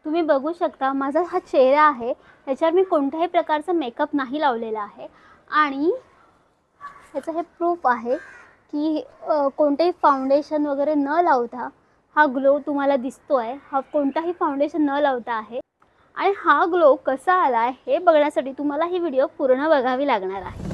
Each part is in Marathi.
तुम्ही बघू शकता माझा हा चेहरा आहे, त्याच्यावर मी कोणत्याही प्रकारचा मेकअप नाही लावलेला आहे आणि ह्याचं हे प्रूफ आहे की कोणतेही फाउंडेशन वगैरे न लावता हा ग्लो तुम्हाला दिसतोय। हा कोणताही फाउंडेशन न लावता आहे आणि हा ग्लो कसा आला हे बघण्यासाठी तुम्हाला ही व्हिडिओ पूर्ण बघावी लागणार आहे।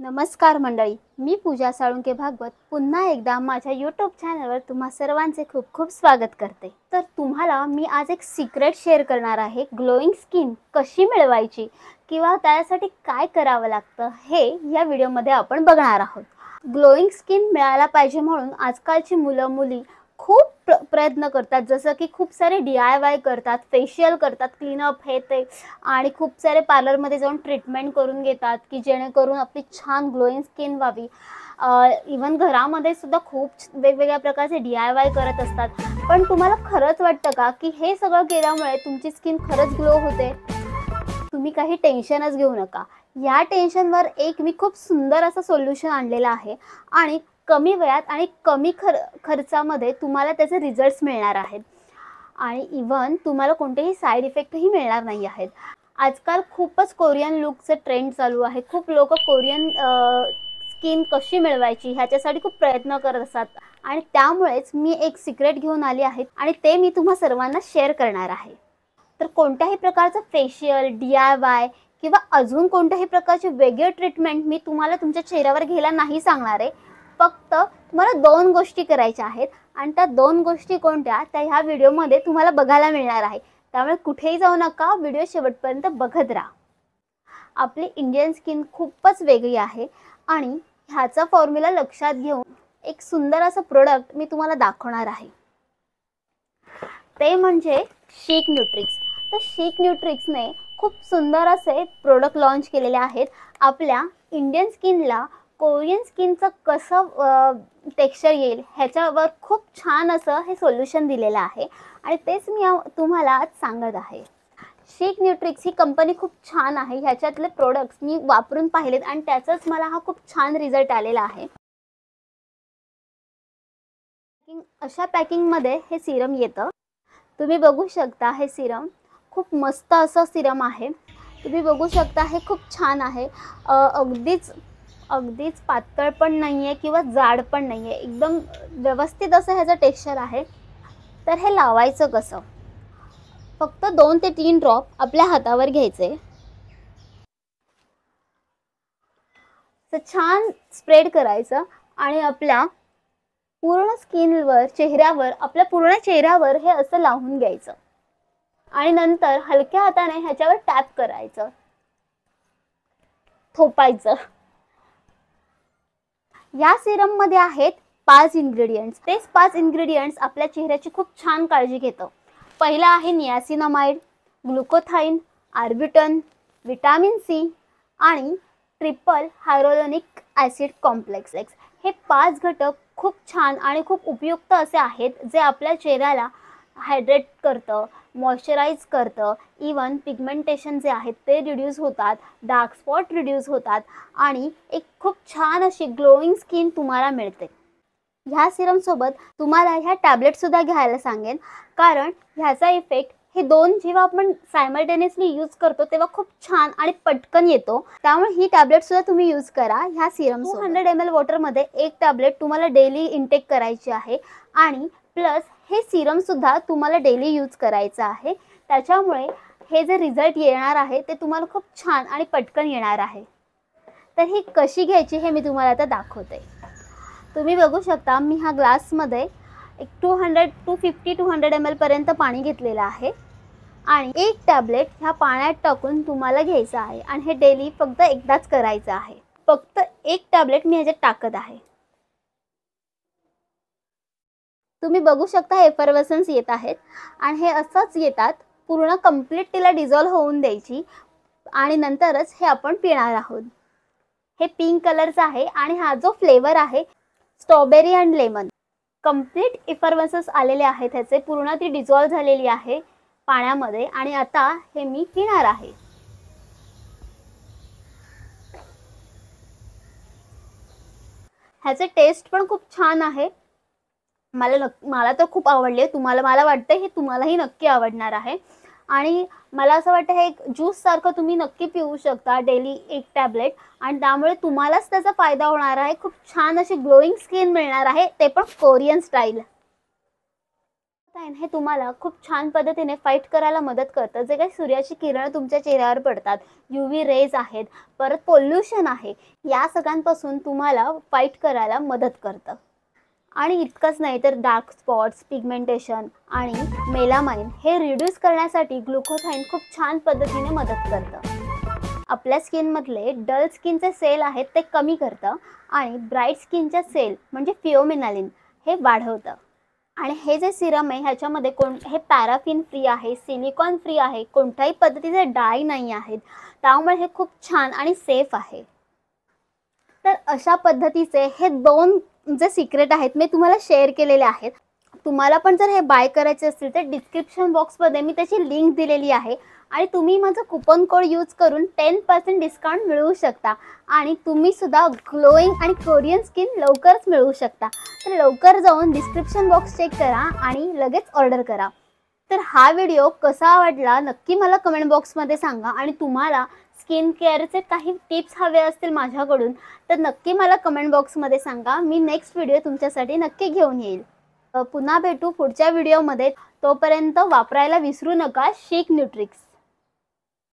नमस्कार मंडळी, मी पूजा साळुंके भागवत पुन्हा एकदा माझ्या यूट्यूब चॅनलवर तुम्हा सर्वांचे खूप खूप स्वागत करते। तर तुम्हाला मी आज एक सिक्रेट शेअर करणार आहे। ग्लोईंग स्किन कशी मिळवायची किंवा त्यासाठी काय करावं लागतं हे या व्हिडिओमध्ये आपण बघणार आहोत। ग्लोईंग स्किन मिळायला पाहिजे म्हणून आजकालची मुलं मुली खूप प्रयत्न करतात, जसं की खूप सारे DIY करतात, फेशियल करतात, क्लीनअप हे ते आणि खूप सारे पार्लरमध्ये जाऊन ट्रीटमेंट करून घेतात की जेणेकरून आपली छान ग्लोईंग स्किन व्हावी। इवन घरामध्ये सुद्धा खूप वेगवेगळ्या प्रकारचे DIY करत असतात। पण तुम्हाला खरंच वाटतं का की हे सगळं केल्यामुळे तुमची स्किन खरंच ग्लो होते? तुम्ही काही टेन्शनच घेऊ नका। या टेन्शनवर एक मी खूप सुंदर असं सोल्युशन आणलेलं आहे आणि कमी वेळात आणि कमी खर्चामध्ये तुम्हाला त्याचे रिझल्ट्स मिळणार आहेत आणि इवन तुम्हाला कोणतेही साइड इफेक्टही मिळणार नाही आहेत। आजकाल खूपच कोरियन लुकचे ट्रेंड चालू आहे। खूप लोक कोरियन स्किन कशी मिळवायची ह्याच्यासाठी खूप प्रयत्न करत असतात आणि त्यामुळेच मी एक सिक्रेट घेऊन आली आहे आणि ते मी तुम्हा सर्वांना शेअर करणार आहे। तर कोणत्याही प्रकारचं फेशियल, DIY किंवा अजून कोणत्याही प्रकारची वेगळी ट्रीटमेंट मी तुम्हाला तुमच्या चेहऱ्यावर घ्यायला नाही सांगणार आहे। फक्त तुम्हाला 2 गोष्टी करायच्या आहेत आणि त्या 2 गोष्टी कोणत्या त्या ह्या व्हिडिओमध्ये तुम्हाला बघायला मिळणार आहे। त्यामुळे कुठेही जाऊ नका, व्हिडिओ शेवटपर्यंत बघत राहा। आपली इंडियन स्किन खूपच वेगळी आहे आणि ह्याचा फॉर्म्युला लक्षात घेऊन एक सुंदर असं प्रोडक्ट मी तुम्हाला दाखवणार आहे, ते म्हणजे शीक न्यूट्रिक्स। तर शीक न्यूट्रिक्सने खूप सुंदर असे प्रोडक्ट लॉन्च केलेले आहेत। आपल्या इंडियन स्किनला कोरियन स्किनचं कसं टेक्स्चर येईल ह्याच्यावर खूप छान असं हे सोल्युशन दिलेलं आहे आणि तेच मी तुम्हाला आज सांगत आहे। शीक न्यूट्रिक्स ही कंपनी खूप छान आहे। ह्याच्यातले प्रोडक्ट्स मी वापरून पाहिलेत आणि त्याचाच मला हा खूप छान रिझल्ट आलेला आहे। अशा पॅकिंगमध्ये हे सिरम येतं। तुम्ही बघू शकता हे सिरम खूप मस्त असं सिरम आहे। तुम्ही बघू शकता हे खूप छान आहे। अगदीच पातळ पण नाही आहे किंवा जाड पण नाही आहे, एकदम व्यवस्थित असं ह्याचं टेक्स्चर आहे। तर हे लावायचं कसं? फक्त 2 ते 3 ड्रॉप आपल्या हातावर घ्यायचे, तर छान स्प्रेड करायचं आणि आपल्या पूर्ण स्किनवर, चेहऱ्यावर, आपल्या पूर्ण चेहऱ्यावर हे असं लावून घ्यायचं आणि नंतर हलक्या हाताने ह्याच्यावर टॅप करायचं, थोपायचं। या सिरम मध्ये आहेत 5 इंग्रेडिएंट्स। तेच 5 इंग्रेडिएंट्स आपल्या चेहऱ्याची खूप छान काळजी घेतं। पहिला आहे नियासिनामाइड, ग्लुकोथाइन, आर्बिटन, विटामिन C आणि ट्रिपल हायड्रोलोनिक ॲसिड कॉम्प्लेक्स X। हे 5 घटक खूप छान आणि खूप उपयुक्त असे आहेत जे आपल्या चेहऱ्याला हायड्रेट करतं, मॉइश्चराइज करतं। इवन पिगमेंटेशन जे आहेत ते रिड्यूस होतात, डार्क स्पॉट रिड्यूस होतात आणि एक खूप छान अशी ग्लोईंग स्किन तुम्हाला मिळते। ह्या सिरम सोबत तुम्हाला ह्या टॅबलेट सुद्धा घ्यायला सांगेन, कारण ह्याचा इफेक्ट हे 2 जेव्हा आपण सायमल्टेनियसली यूज करतो तेव्हा खूप छान आणि पटकन येतो। त्यामुळे ही टॅबलेट सुद्धा तुम्ही यूज करा ह्या सिरम। 200 ml वॉटरमध्ये एक टॅबलेट तुम्हाला डेली इनटेक करायची आहे आणि प्लस हे सिरम सुद्धा तुम्हाला डेली यूज करायचं आहे। त्याच्यामुळे हे जे रिझल्ट येणार आहे ते तुम्हाला खूप छान आणि पटकन येणार आहे। तर ही कशी घ्यायची हे मी तुम्हाला आता दाखवते। तुम्ही बघू शकता मी ह्या ग्लासमध्ये एक 250-200 ml पर्यंत पाणी घेतलेलं आहे आणि एक टॅबलेट ह्या पाण्यात टाकून तुम्हाला घ्यायचं आहे आणि हे डेली फक्त एकदाच करायचं आहे। फक्त एक टॅबलेट मी ह्याच्यात टाकत आहे। तुम्ही बघू शकता एफरवेसन्स येत आहेत आणि हे असंच येतात। पूर्ण कंप्लीट तिला डिझॉल्व होऊन द्यायची आणि नंतरच हे आपण पिणार आहोत। हे पिंक कलरचा आहे आणि हा जो फ्लेवर आहे स्ट्रॉबेरी अँड लेमन। कंप्लीट एफरवेसन्स आलेले आहेत, ह्याचे पूर्ण ती डिझॉल्व झालेली आहे पाण्यामध्ये आणि आता हे मी पिणार आहे। ह्याचे टेस्ट पण खूप छान आहे। मला तर खूप आवडले. मला वाटतं हे तुम्हालाही नक्की आवडणार आहे. आणि मला असं वाटतं हे एक ज्यूस सारखं तुम्ही नक्की पिऊ शकता डेली 1 टॅबलेट, आणि त्यामुळे तुम्हालाच त्याचा फायदा होणार आहे. खूप छान अशी ग्लोईंग स्किन मिळणार आहे, ते पण कोरियन स्टाईल. हे तुम्हाला खूप छान पद्धतीने फाईट करायला मदत करतं. जे काही सूर्याची किरण तुमच्या चेहऱ्यावर पडतात, UV रेज आहेत, परत पोल्युशन आहे, या सगळ्यांपासून तुम्हाला फाईट करायला मदत करतं. आणि इतकंच नाही तर डार्क स्पॉट्स, पिगमेंटेशन आणि मेलामाइन हे रिड्यूस करण्यासाठी ग्लुकोथाईन खूप छान पद्धतीने मदत करतं. आपल्या स्किनमधले डल स्किनचे सेल आहेत ते कमी करतं आणि ब्राईट स्किनच्या सेल म्हणजे फिओमिनालिन हे वाढवतं. आणि हे जे सिरम आहे ह्याच्यामध्ये हे पॅराफिन फ्री आहे, सिलिकॉन फ्री आहे, कोणत्याही पद्धतीचे डाय नाही आहेत, त्यामुळे हे खूप छान आणि सेफ आहे. तर अशा पद्धतीचे हे 2 जे सिक्रेट आहेत मी तुम्हाला शेअर केलेले आहेत. तुम्हाला पण जर हे बाय करायचे असतील तर डिस्क्रिप्शन बॉक्समध्ये मी त्याची लिंक दिलेली आहे आणि तुम्ही माझं कुपन कोड यूज करून 10% डिस्काउंट मिळवू शकता आणि तुम्ही सुद्धा ग्लोईंग आणि कोरियन स्किन लवकरच मिळवू शकता. तर लवकर जाऊन डिस्क्रिप्शन बॉक्स चेक करा आणि लगेच ऑर्डर करा. तर हा व्हिडिओ कसा आवडला नक्की मला कमेंट बॉक्समध्ये सांगा. आणि तुम्हाला स्किन केअरचे काही टिप्स हवे असतील माझ्याकडून तर नक्की मला कमेंट बॉक्समध्ये सांगा. मी नेक्स्ट व्हिडिओ तुमच्यासाठी नक्की घेऊन येईल. पुन्हा भेटू पुढच्या व्हिडिओमध्ये. तोपर्यंत वापरायला विसरू नका शिक न्यूट्रिक्स.